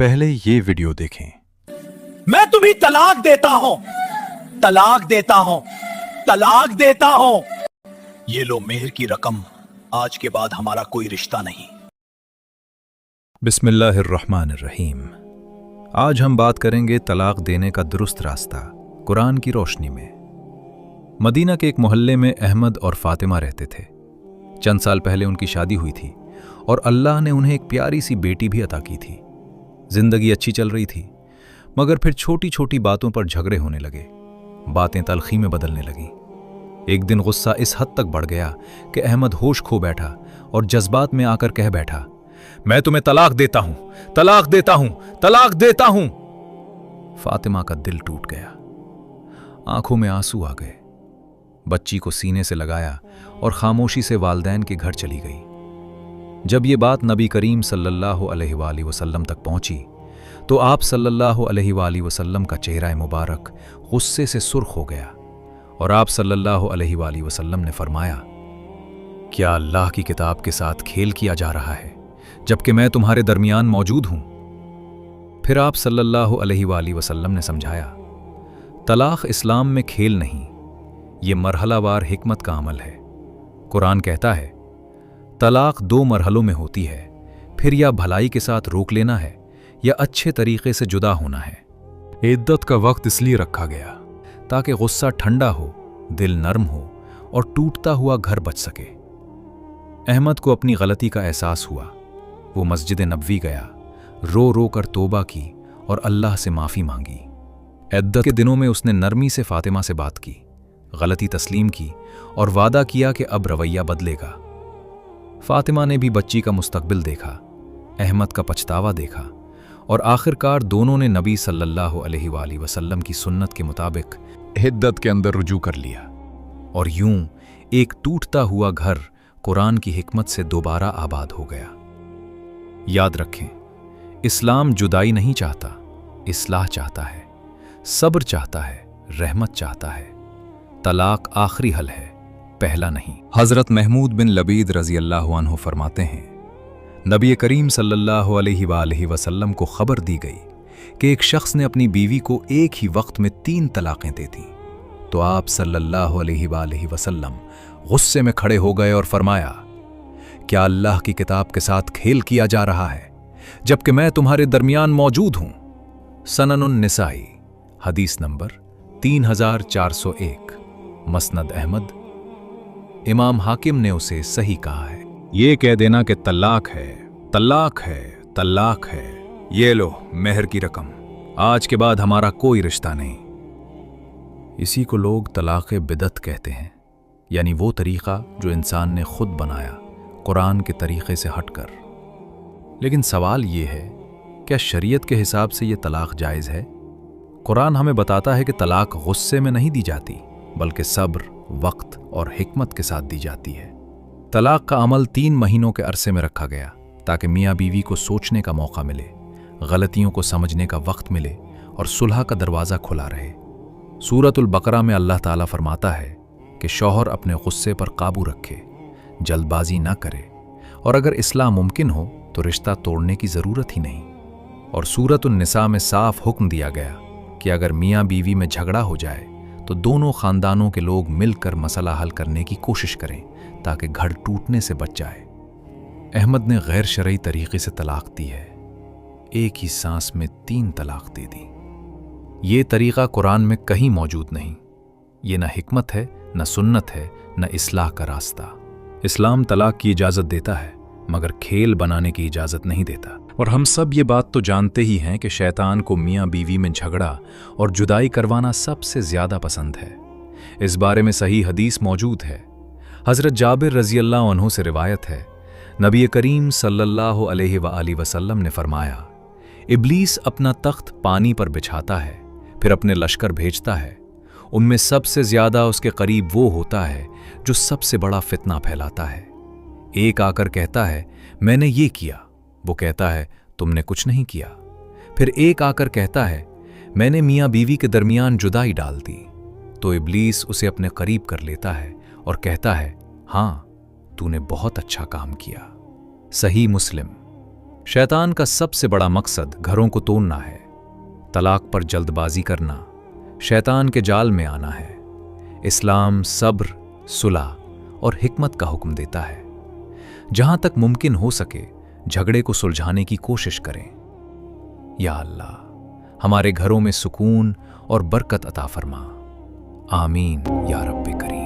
पहले ये वीडियो देखें। मैं तुम्हें तलाक देता हूं, तलाक देता हूं, तलाक देता हूं। ये लो मेहर की रकम, आज के बाद हमारा कोई रिश्ता नहीं। बिस्मिल्लाहिर्रहमानिर्रहीम। आज हम बात करेंगे तलाक देने का दुरुस्त रास्ता कुरान की रोशनी में। मदीना के एक मोहल्ले में अहमद और फातिमा रहते थे। चंद साल पहले उनकी शादी हुई थी और अल्लाह ने उन्हें एक प्यारी सी बेटी भी अता की थी। जिंदगी अच्छी चल रही थी, मगर फिर छोटी छोटी बातों पर झगड़े होने लगे, बातें तलखी में बदलने लगीं। एक दिन गुस्सा इस हद तक बढ़ गया कि अहमद होश खो बैठा और जज्बात में आकर कह बैठा, मैं तुम्हें तलाक देता हूं, तलाक देता हूं, तलाक देता हूं। फातिमा का दिल टूट गया, आंखों में आंसू आ गए। बच्ची को सीने से लगाया और खामोशी से वालदैन के घर चली गई। जब ये बात नबी करीम सल्लल्लाहु अलैहि वसल्लम तक पहुंची तो आप सल्लल्लाहु अलैहि वसल्लम का चेहरा मुबारक गुस्से से सुर्ख हो गया और आप सल्लल्लाहु अलैहि वसल्लम ने फरमाया, क्या अल्लाह की किताब के साथ खेल किया जा रहा है जबकि मैं तुम्हारे दरमियान मौजूद हूं। फिर आप सल्लल्लाहु अलैहि वसल्लम ने समझाया, तलाक इस्लाम में खेल नहीं, ये मरहलावार हिकमत का अमल है। कुरान कहता है, तलाक 2 मरहलों में होती है, फिर या भलाई के साथ रोक लेना है या अच्छे तरीके से जुदा होना है। इद्दत का वक्त इसलिए रखा गया ताकि गुस्सा ठंडा हो, दिल नरम हो और टूटता हुआ घर बच सके। अहमद को अपनी गलती का एहसास हुआ। वो मस्जिद नबवी गया, रो रो कर तौबा की और अल्लाह से माफ़ी मांगी। इद्दत के दिनों में उसने नरमी से फातिमा से बात की, गलती तस्लीम की और वादा किया कि अब रवैया बदलेगा। फातिमा ने भी बच्ची का मुस्तकबिल देखा, अहमद का पछतावा देखा और आखिरकार दोनों ने नबी सल्लल्लाहु अलैहि वसल्लम की सुन्नत के मुताबिक हिद्दत के अंदर रुजू कर लिया। और यूं एक टूटता हुआ घर कुरान की हिकमत से दोबारा आबाद हो गया। याद रखें, इस्लाम जुदाई नहीं चाहता, इस्लाह चाहता है, सब्र चाहता है, रहमत चाहता है। तलाक आखिरी हल है, पहला नहीं। हज़रत महमूद बिन लबीद रज़ी अल्लाहु अन्हु फरमाते हैं, नबी करीम सल्लल्लाहु अलैहि वसल्लम को खबर दी गई कि एक शख्स ने अपनी बीवी को एक ही वक्त में 3 तलाक़ें दे दी। तो आप सल्लल्लाहु अलैहि वसल्लम गुस्से में खड़े हो गए और फरमाया, क्या अल्लाह की किताब के साथ खेल किया जा रहा है जबकि मैं तुम्हारे दरमियान मौजूद हूं। सननुन निसाई, हदीस नंबर 3401, मसनद अहमद। इमाम हाकिम ने उसे सही कहा है। ये कह देना कि तलाक है, तलाक है, तलाक है, ये लो मेहर की रकम, आज के बाद हमारा कोई रिश्ता नहीं। इसी को लोग तलाक़ बिदअत कहते हैं, यानी वो तरीक़ा जो इंसान ने खुद बनाया कुरान के तरीक़े से हटकर। लेकिन सवाल ये है, क्या शरीयत के हिसाब से ये तलाक जायज़ है? कुरान हमें बताता है कि तलाक गुस्से में नहीं दी जाती, बल्कि सब्र, वक्त और हिकमत के साथ दी जाती है। तलाक का अमल 3 महीनों के अरसे में रखा गया ताकि मियाँ बीवी को सोचने का मौका मिले, गलतियों को समझने का वक्त मिले और सुलह का दरवाज़ा खुला रहे। सूरतुल बकरा में अल्लाह ताला फरमाता है कि शौहर अपने गुस्से पर काबू रखे, जल्दबाजी ना करे और अगर इस्लाह मुमकिन हो तो रिश्ता तोड़ने की ज़रूरत ही नहीं। और सूरतुन निसा में साफ हुक्म दिया गया कि अगर मियाँ बीवी में झगड़ा हो जाए तो दोनों ख़ानदानों के लोग मिलकर मसला हल करने की कोशिश करें ताकि घर टूटने से बच जाए। अहमद ने गैर शरई तरीके से तलाक दी है, एक ही सांस में 3 तलाक दे दी। ये तरीक़ा कुरान में कहीं मौजूद नहीं। ये न हिकमत है, न सुन्नत है, न इस्लाह का रास्ता। इस्लाम तलाक की इजाज़त देता है मगर खेल बनाने की इजाज़त नहीं देता। और हम सब ये बात तो जानते ही हैं कि शैतान को मियाँ बीवी में झगड़ा और जुदाई करवाना सबसे ज़्यादा पसंद है। इस बारे में सही हदीस मौजूद है। हज़रत जाबिर रज़ी अल्लाह अन्हु से रिवायत है, नबी करीम सल्लल्लाहु अलैहि वसल्लम ने फरमाया, इब्लीस अपना तख्त पानी पर बिछाता है, फिर अपने लश्कर भेजता है। उनमें सबसे ज़्यादा उसके करीब वो होता है जो सबसे बड़ा फितना फैलाता है। एक आकर कहता है, मैंने ये किया। वो कहता है, तुमने कुछ नहीं किया। फिर एक आकर कहता है, मैंने मियाँ बीवी के दरमियान जुदाई डाल दी। तो इब्लीस उसे अपने करीब कर लेता है और कहता है, हाँ, तूने बहुत अच्छा काम किया। सही मुस्लिम। शैतान का सबसे बड़ा मकसद घरों को तोड़ना है। तलाक पर जल्दबाजी करना, शैतान के जाल में आना है। इस्लाम सब्र, सुलह और हिकमत का हुक्म देता है। जहां तक मुमकिन हो सके झगड़े को सुलझाने की कोशिश करें। या अल्लाह, हमारे घरों में सुकून और बरकत अता फरमा। आमीन या रब्बे करीम।